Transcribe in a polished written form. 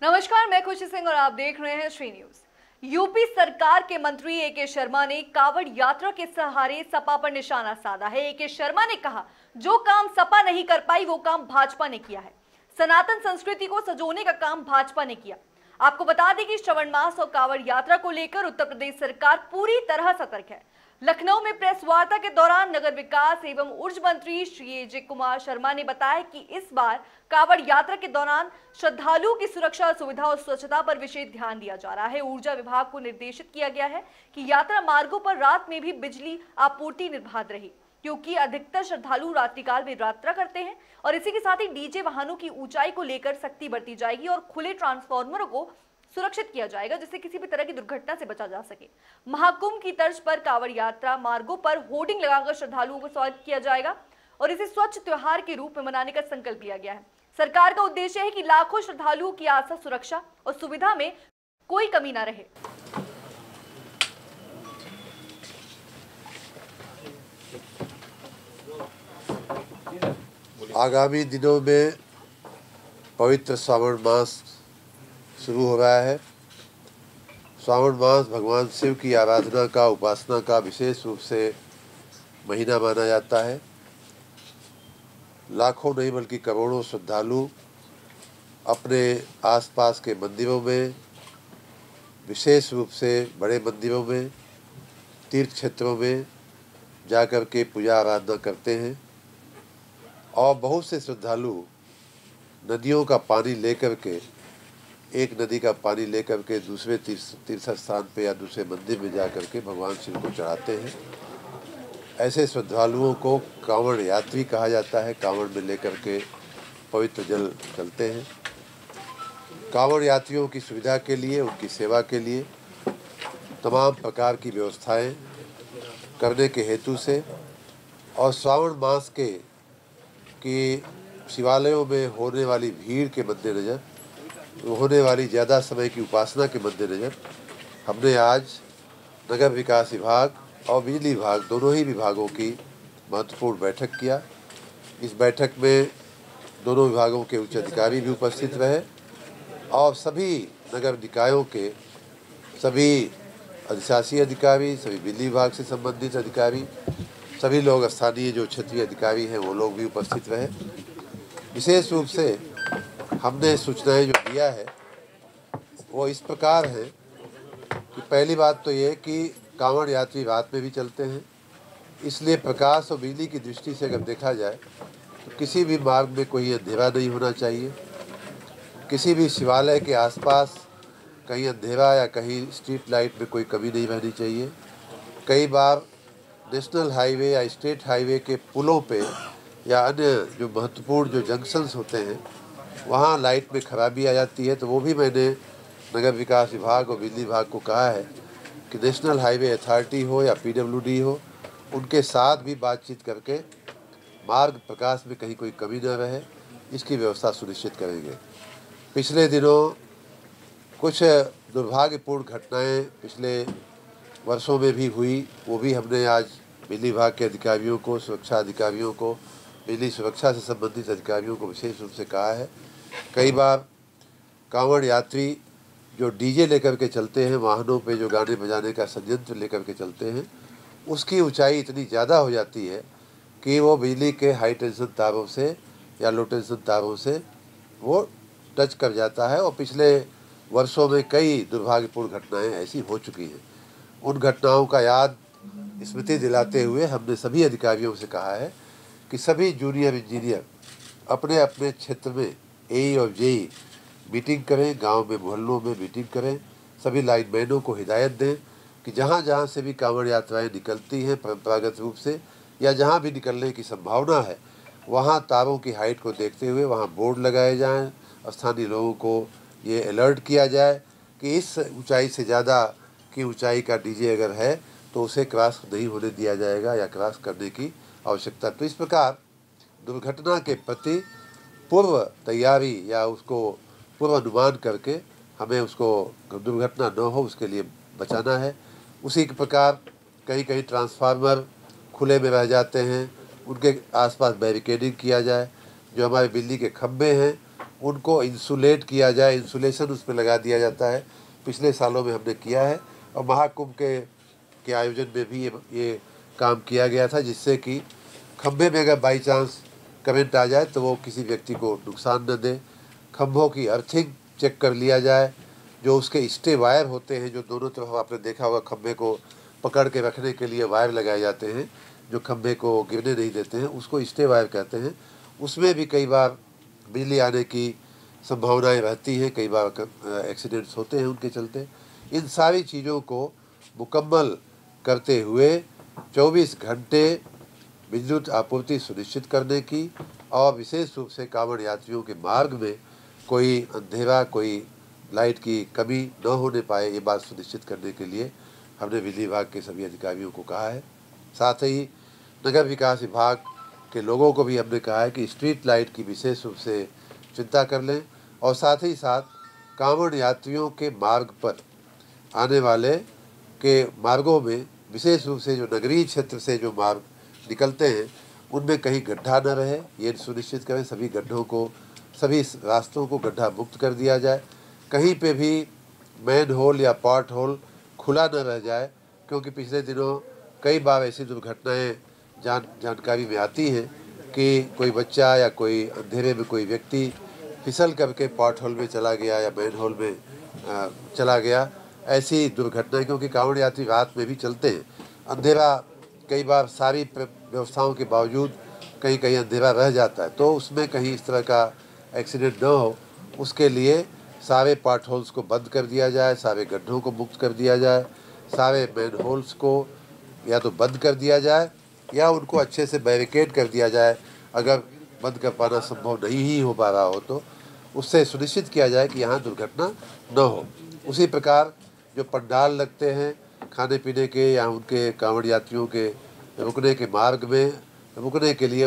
नमस्कार, मैं खुशी सिंह और आप देख रहे हैं श्री न्यूज। यूपी सरकार के मंत्री ए के शर्मा ने कावड़ यात्रा के सहारे सपा पर निशाना साधा है। ए के शर्मा ने कहा, जो काम सपा नहीं कर पाई वो काम भाजपा ने किया है। सनातन संस्कृति को सजोने का काम भाजपा ने किया। आपको बता दें कि श्रवण मास और कावड़ यात्रा को लेकर उत्तर प्रदेश सरकार पूरी तरह सतर्क है। लखनऊ में प्रेस वार्ता के दौरान नगर विकास एवं ऊर्जा मंत्री श्री ए कुमार शर्मा ने बताया कि इस बार कावड़ यात्रा के दौरान श्रद्धालुओं की सुरक्षा, सुविधा और स्वच्छता पर विशेष ध्यान दिया जा रहा है। ऊर्जा विभाग को निर्देशित किया गया है कि यात्रा मार्गों पर रात में भी बिजली आपूर्ति निर्बाध रहे, क्योंकि अधिकतर श्रद्धालु रात्रिकाल में यात्रा करते हैं। और इसी के साथ ही डीजे वाहनों की ऊंचाई को लेकर सख्ती बरती जाएगी और खुले ट्रांसफार्मरों को सुरक्षित किया जाएगा, जिससे किसी भी तरह की दुर्घटना से बचा जा सके। महाकुंभ की तर्ज पर कावड़ यात्रा मार्गों पर होर्डिंग लगाकर श्रद्धालुओं को स्वागत किया जाएगा और इसे स्वच्छ त्योहार के रूप में मनाने का संकल्प लिया गया है। सरकार का उद्देश्य है कि लाखों श्रद्धालुओं की आस्था, सुरक्षा और सुविधा में कोई कमी न रहे। आगामी दिनों में पवित्र श्रावण मास शुरू हो रहा है। श्रावण मास भगवान शिव की आराधना का, उपासना का विशेष रूप से महीना माना जाता है। लाखों नहीं बल्कि करोड़ों श्रद्धालु अपने आसपास के मंदिरों में, विशेष रूप से बड़े मंदिरों में, तीर्थ क्षेत्रों में जाकर के पूजा आराधना करते हैं। और बहुत से श्रद्धालु नदियों का पानी लेकर के, एक नदी का पानी लेकर के दूसरे तीर्थ स्थान पे या दूसरे मंदिर में जाकर के भगवान शिव को चढ़ाते हैं। ऐसे श्रद्धालुओं को कांवड़ यात्री कहा जाता है। कांवड़ में लेकर के पवित्र जल चलते हैं। कांवड़ यात्रियों की सुविधा के लिए, उनकी सेवा के लिए तमाम प्रकार की व्यवस्थाएं करने के हेतु से और श्रावण मास के शिवालयों में होने वाली भीड़ के मद्देनज़र, होने वाली ज़्यादा समय की उपासना के मद्देनज़र हमने आज नगर विकास विभाग और बिजली विभाग, दोनों ही विभागों की महत्वपूर्ण बैठक किया। इस बैठक में दोनों विभागों के उच्च अधिकारी भी उपस्थित रहे और सभी नगर निकायों के सभी अधिशासी अधिकारी, सभी बिजली विभाग से संबंधित अधिकारी, सभी लोग, स्थानीय जो क्षेत्रीय अधिकारी हैं वो लोग भी उपस्थित रहे। विशेष रूप से हमने सूचनाएं जो दिया है वो इस प्रकार है कि पहली बात तो ये कि कांवड़ यात्री रात में भी चलते हैं, इसलिए प्रकाश और बिजली की दृष्टि से अगर देखा जाए तो किसी भी मार्ग में कोई अंधेरा नहीं होना चाहिए। किसी भी शिवालय के आसपास कहीं अंधेरा या कहीं स्ट्रीट लाइट में कोई कमी नहीं रहनी चाहिए। कई बार नेशनल हाईवे या स्टेट हाईवे के पुलों पे या अन्य जो महत्वपूर्ण जो जंक्शंस होते हैं वहाँ लाइट में खराबी आ जाती है, तो वो भी मैंने नगर विकास विभाग और बिजली विभाग को कहा है कि नेशनल हाईवे अथॉरिटी हो या पीडब्ल्यूडी हो, उनके साथ भी बातचीत करके मार्ग प्रकाश में कहीं कोई कमी न रहे, इसकी व्यवस्था सुनिश्चित करेंगे। पिछले दिनों कुछ दुर्भाग्यपूर्ण घटनाएं पिछले वर्षों में भी हुई, वो भी हमने आज बिजली विभाग के अधिकारियों को, सुरक्षा अधिकारियों को, बिजली सुरक्षा से संबंधित अधिकारियों को विशेष रूप से कहा है। कई बार कांवड़ यात्री जो डीजे लेकर के चलते हैं, वाहनों पे जो गाने बजाने का संयंत्र लेकर के चलते हैं, उसकी ऊंचाई इतनी ज़्यादा हो जाती है कि वो बिजली के हाई टेंशन तारों से या लो टेंशन तारों से वो टच कर जाता है। और पिछले वर्षों में कई दुर्भाग्यपूर्ण घटनाएं ऐसी हो चुकी हैं। उन घटनाओं का याद, स्मृति दिलाते हुए हमने सभी अधिकारियों से कहा है कि सभी जूनियर इंजीनियर अपने अपने क्षेत्र में एई और जेई मीटिंग करें, गांव में, मोहल्लों में मीटिंग करें। सभी लाइनमैनों को हिदायत दें कि जहां जहां से भी कांवड़ यात्राएं निकलती हैं परंपरागत रूप से, या जहां भी निकलने की संभावना है, वहां तारों की हाइट को देखते हुए वहां बोर्ड लगाए जाएं। स्थानीय लोगों को ये अलर्ट किया जाए कि इस ऊंचाई से ज़्यादा की ऊंचाई का डीजे अगर है तो उसे क्रॉस नहीं होने दिया जाएगा या क्रॉस करने की आवश्यकता। तो इस प्रकार दुर्घटना के प्रति पूर्व तैयारी या उसको पूर्व अनुमान करके हमें उसको दुर्घटना न हो उसके लिए बचाना है। उसी के प्रकार कहीं कहीं ट्रांसफार्मर खुले में रह जाते हैं, उनके आसपास बैरिकेडिंग किया जाए। जो हमारे बिजली के खंभे हैं उनको इंसुलेट किया जाए, इंसुलेशन उस पर लगा दिया जाता है। पिछले सालों में हमने किया है और महाकुंभ के आयोजन में भी ये काम किया गया था, जिससे कि खंभे में अगर बाई चांस करंट आ जाए तो वो किसी व्यक्ति को नुकसान न दे। खंभों की अर्थिंग चेक कर लिया जाए, जो उसके स्टे वायर होते हैं, जो दोनों तरफ आपने देखा होगा खंभे को पकड़ के रखने के लिए वायर लगाए जाते हैं, जो खंभे को गिरने नहीं देते हैं, उसको स्टे वायर कहते हैं। उसमें भी कई बार बिजली आने की संभावनाएं रहती हैं, कई बार एक्सीडेंट्स होते हैं उनके चलते। इन सारी चीज़ों को मुकम्मल करते हुए 24 घंटे विद्युत आपूर्ति सुनिश्चित करने की और विशेष रूप से कांवड़ यात्रियों के मार्ग में कोई अंधेरा, कोई लाइट की कमी न होने पाए, ये बात सुनिश्चित करने के लिए हमने बिजली विभाग के सभी अधिकारियों को कहा है। साथ ही नगर विकास विभाग के लोगों को भी हमने कहा है कि स्ट्रीट लाइट की विशेष रूप से चिंता कर लें और साथ ही साथ कांवड़ यात्रियों के मार्ग पर आने वाले के मार्गों में विशेष रूप से जो नगरीय क्षेत्र से जो मार्ग निकलते हैं उनमें कहीं गड्ढा न रहे, ये सुनिश्चित करें। सभी गड्ढों को, सभी रास्तों को गड्ढा मुक्त कर दिया जाए। कहीं पे भी मैन होल या पॉट होल खुला न रह जाए, क्योंकि पिछले दिनों कई बार ऐसी दुर्घटनाएं जानकारी में आती हैं कि कोई बच्चा या कोई अंधेरे में कोई व्यक्ति फिसल करके पॉट होल में चला गया या मैन होल में चला गया। ऐसी दुर्घटनाएं, क्योंकि कांवड़ यात्री रात में भी चलते हैं, अंधेरा कई बार सारी व्यवस्थाओं के बावजूद कहीं कहीं अंधेरा रह जाता है, तो उसमें कहीं इस तरह का एक्सीडेंट न हो, उसके लिए सारे पॉट होल्स को बंद कर दिया जाए, सारे गड्ढों को मुक्त कर दिया जाए, सारे मैन होल्स को या तो बंद कर दिया जाए या उनको अच्छे से बैरिकेड कर दिया जाए। अगर बंद कर पाना संभव नहीं ही हो पा रहा हो तो उससे सुनिश्चित किया जाए कि यहाँ दुर्घटना न हो। उसी प्रकार जो पंडाल लगते हैं खाने पीने के या उनके कांवड़ यात्रियों के रुकने के मार्ग में रुकने के लिए